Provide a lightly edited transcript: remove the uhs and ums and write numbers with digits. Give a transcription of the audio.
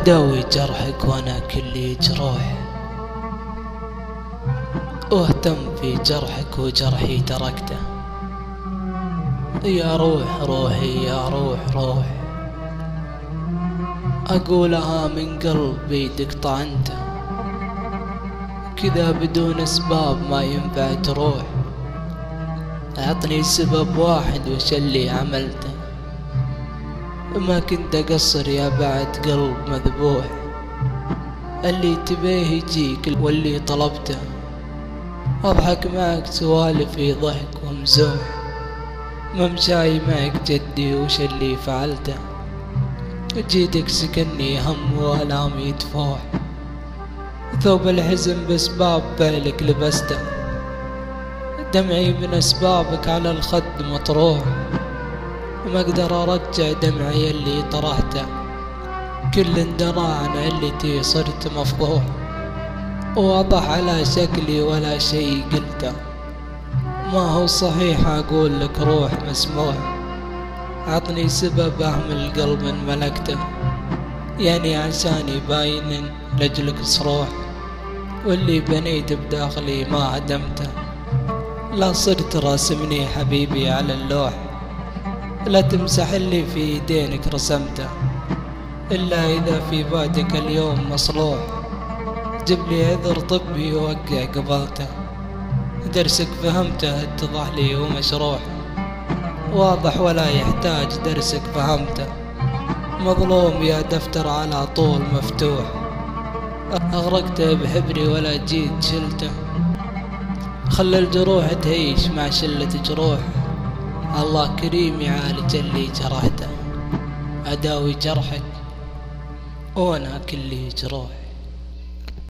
أداوي جرحك وأنا كلي جروح، واهتم في جرحك وجرحي تركته. يا روح روحي يا روح روح، أقولها من قلب بيدك طعنته، كذا بدون أسباب ما ينفع تروح. أعطني سبب واحد وش اللي عملته، ما كنت أقصر يا بعد قلب مذبوح. اللي تبيه يجيك واللي طلبته، أضحك معك سوالفي ضحك ومزوح. ممشاي معك جدي وش اللي فعلته، جيتك سكني هم وآلامي تفوح. ثوب الحزن بأسباب فعلك لبسته، دمعي من أسبابك على الخد مطروح. ما أقدر أرجع دمعي اللي طرحته، كل درى عن علتي صرت مفضوح. واضح على شكلي ولا شي قلته، ما هو صحيح أقول لك روح مسموح. عطني سبب أهمل قلب ملكته، يعني عشاني باين لجلك صروح. واللي بنيت بداخلي ما هدمته، لا صرت راسمني حبيبي على اللوح. لا تمسح اللي في يدينك رسمته، إلا إذا في بعدك اليوم مصلوح. جيب لي عذر طبي ووقع قبلته، درسك فهمته اتضح لي ومشروح. واضح ولا يحتاج درسك فهمته، مظلوم يا دفتر على طول مفتوح. أغرقته بحبري ولا جيت شلته، خلى الجروح تعيش مع شلة جروح. الله كريم يعالج اللي جرحته، أداوي جرحك وأنا كلي جروح.